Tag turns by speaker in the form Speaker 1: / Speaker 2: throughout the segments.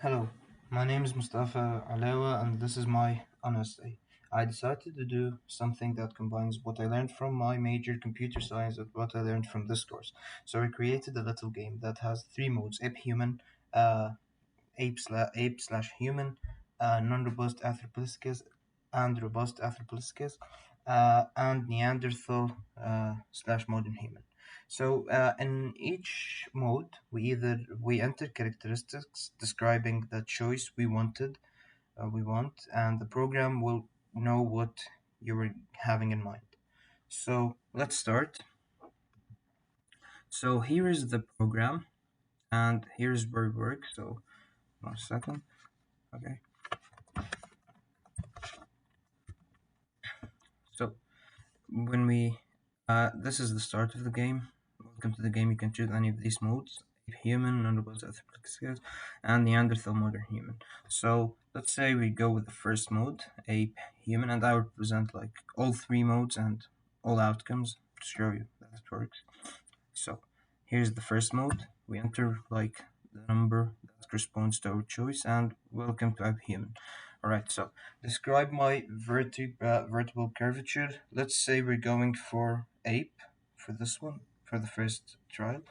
Speaker 1: Hello, my name is Mustafa Aliwa and this is my unessay. I decided to do something that combines what I learned from my major computer science with what I learned from this course. So I created a little game that has three modes: ape human, uh, ape slash human, non-robust Anthropolyscus, and robust Anthropolyscus, and Neanderthal slash modern human. So in each mode, we enter characteristics describing the choice we want, and the program will know what you were having in mind. So let's start. So here is the program, and here's where it works. So 1 second. Okay. So when we this is the start of the game. Welcome to the game. You can choose any of these modes: human, non-robust skills, and Neanderthal modern human. So let's say we go with the first mode, ape human, and I will present like all three modes and all outcomes to show you that it works. So here's the first mode. We enter like the number that corresponds to our choice, and welcome to ape human. Alright, so describe my vertical curvature. Let's say we're going for ape for this one, for the first trial.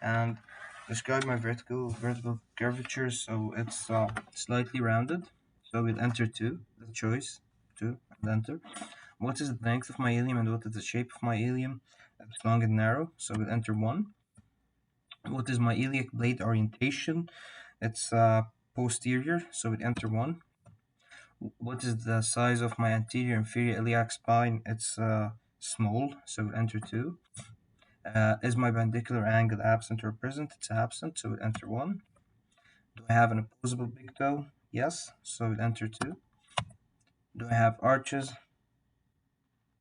Speaker 1: And describe my vertical curvature. So it's slightly rounded. So we'll enter 2, the choice, 2, and enter. What is the length of my ilium and what is the shape of my ilium? It's long and narrow, so we'll enter 1. What is my iliac blade orientation? It's posterior, so we'll enter 1. What is the size of my anterior inferior iliac spine? It's small, so we'll enter 2. Is my bandicular angle absent or present? It's absent, so we'll enter 1. Do I have an opposable big toe? Yes, so we'll enter 2. Do I have arches?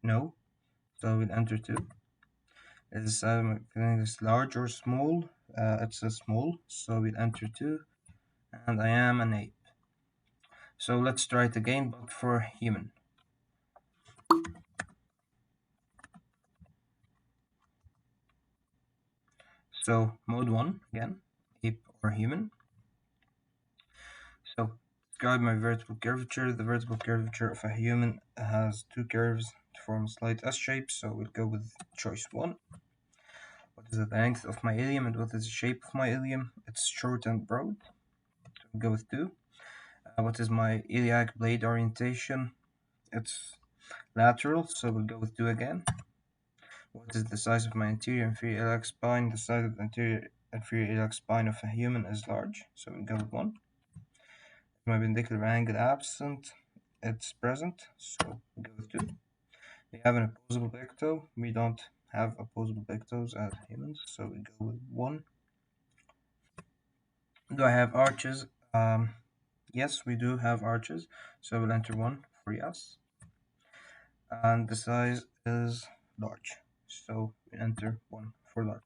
Speaker 1: No, so we'll enter 2. Is the size of my penis large or small? It's a small, so we'll enter 2. And I am an ape. So let's try it again, but for human. So mode 1 again, ape or human. So describe my vertical curvature. The vertical curvature of a human has two curves to form a slight S shape, so we'll go with choice 1. What is the length of my ilium and what is the shape of my ilium? It's short and broad, so we'll go with 2. What is my iliac blade orientation? It's lateral, so we'll go with 2 again. What is the size of my anterior inferior iliac spine? The size of the anterior inferior iliac spine of a human is large, so we'll go with 1. My perpendicular angle absent, it's present, so we go with 2. We have an opposable big toe. We don't have opposable big toes as humans, so we go with 1. Do I have arches? Yes, we do have arches, so we'll enter 1 for yes. And the size is large, so we enter 1 for large.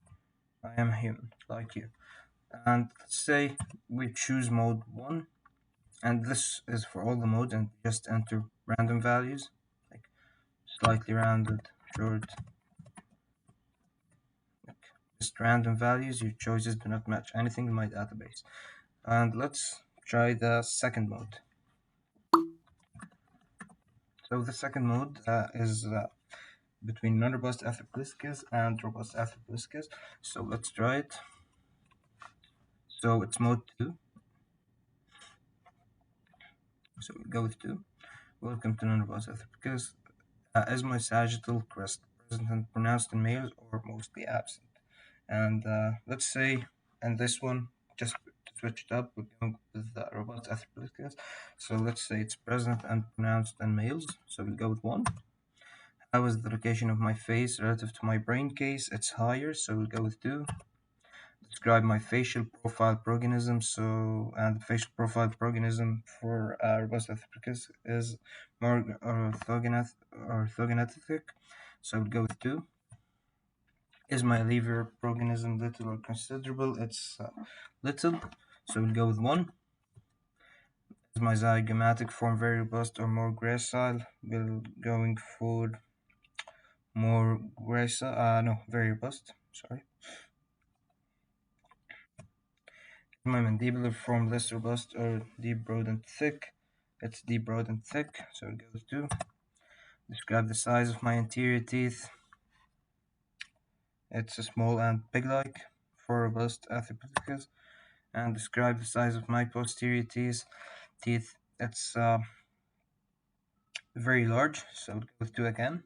Speaker 1: I am human, like you. And let's say we choose mode 1, and this is for all the modes, and just enter random values, like slightly rounded, short, like just random values. Your choices do not match anything in my database. And let's try the second mode. So the second mode is between non-robust Anthropolyscus and robust Anthropolyscus. So let's try it. So it's mode 2. So we go with 2. Welcome to non-robust Anthropolyscus. Is my sagittal crest present and pronounced in males or mostly absent? And let's say in this one, just to switch it up, we're going with the robust Anthropolyscus. So let's say it's present and pronounced in males. So we'll go with 1. How is the location of my face relative to my brain case? It's higher, so we'll go with 2. Describe my facial profile proganism. So, and the facial profile proganism for robust Anthropolyscus is more orthogonatic. So we'll go with 2. Is my lever proganism little or considerable? It's little, so we'll go with 1. Is my zygomatic form very robust or more gracile? We're going for more gracile, no, very robust, sorry. my mandibular form less robust or deep, broad, and thick? It's deep, broad, and thick, so it goes to. Describe the size of my anterior teeth. It's small and pig-like for robust arthropithecus. And describe the size of my posterior teeth. It's very large, so it goes to again.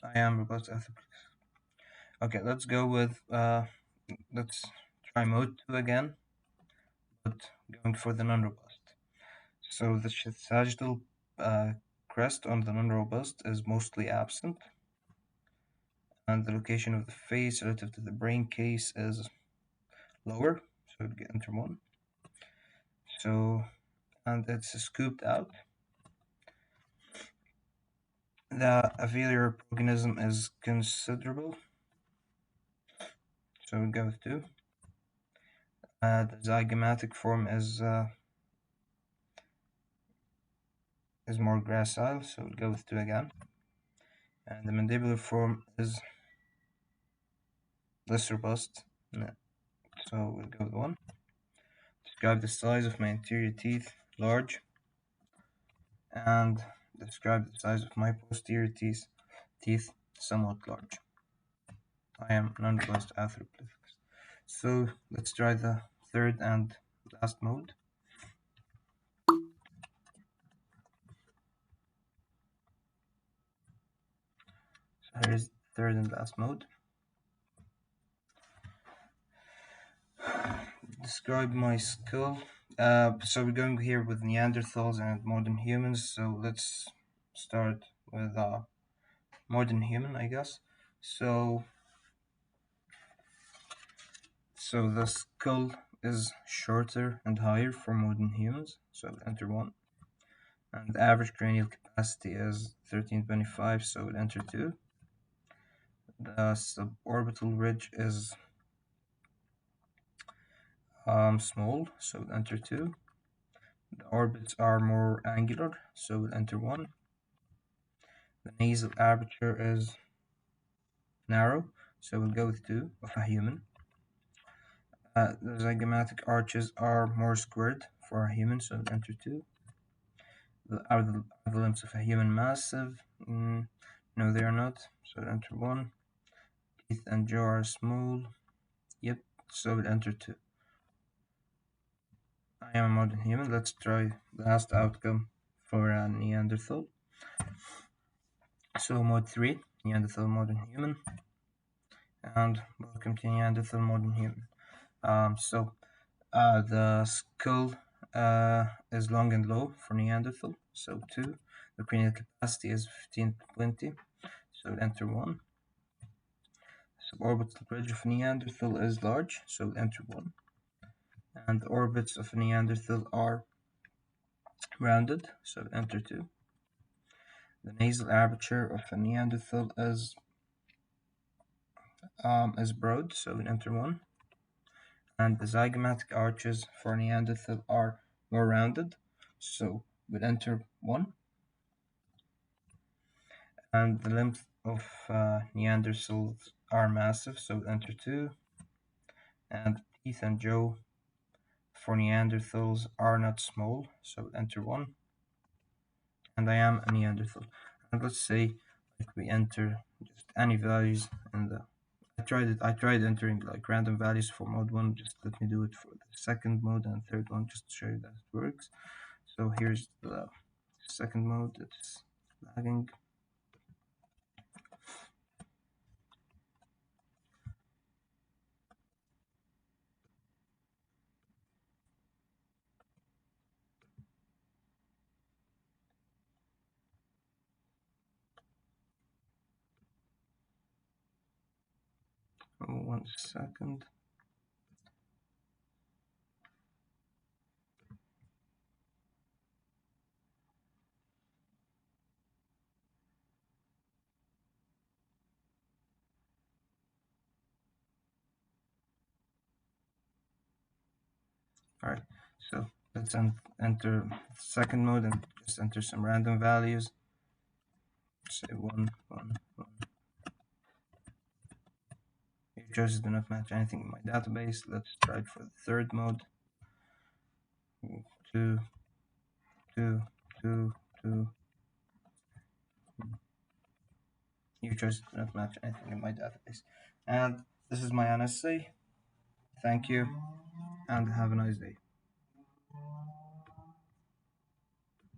Speaker 1: I am robust arthropithecus. Okay, let's go with let's try mode 2 again, but going for the non-robust. So the sagittal uh, crest on the non-robust is mostly absent, and the location of the face relative to the brain case is lower, so it get enter 1. So, and it's scooped out. The alveolar organism is considerable, so it goes 2. The zygomatic form is more gracile, so it goes 2 again. And the mandibular form is less robust, so we'll go with 1. Describe the size of my anterior teeth, large. And describe the size of my posterior teeth, somewhat large. I am non-robust arthroplex. So let's try the third and last mode. So here is the third and last mode. Describe my skull. So we're going here with Neanderthals and modern humans. So let's start with modern human, I guess. So the skull is shorter and higher for modern humans. So enter 1. And the average cranial capacity is 1325, so we'll enter 2. The suborbital ridge is small, so we'll enter 2. The orbits are more angular, so we'll enter 1. The nasal aperture is narrow, so we'll go with 2 of a human. The zygomatic arches are more squared for a human, so we'll enter 2. Are the limbs of a human massive? No, they are not, so we'll enter 1. Teeth and jaw are small. Yep, so we'll enter 2. I am a modern human. Let's try last outcome for a Neanderthal. So mode 3, Neanderthal modern human. And welcome to Neanderthal modern human. The skull is long and low for Neanderthal. So 2. The cranial capacity is 1520. So enter 1. Suborbital ridge of Neanderthal is large. So enter 1. And the orbits of Neanderthal are rounded. So enter 2. The nasal aperture of a Neanderthal is broad, so we'll enter 1. And the zygomatic arches for Neanderthal are more rounded, so we'll enter 1. And the limbs of Neanderthals are massive, so we'll enter 2. And teeth and jaw for Neanderthals are not small, so we'll enter 1. And I am a Neanderthal. And let's say like we enter just any values in the I tried entering like random values for mode 1. Just let me do it for the second mode and third one just to show you that it works. So here's the second mode. It's lagging. Oh, 1 second. Alright, so let's enter second mode and just enter some random values. Say 1, 1, 1. choices do not match anything in my database. Let's try it for the third mode. Two, two, two, two. Your choices do not match anything in my database. And this is my unessay. Thank you, and have a nice day.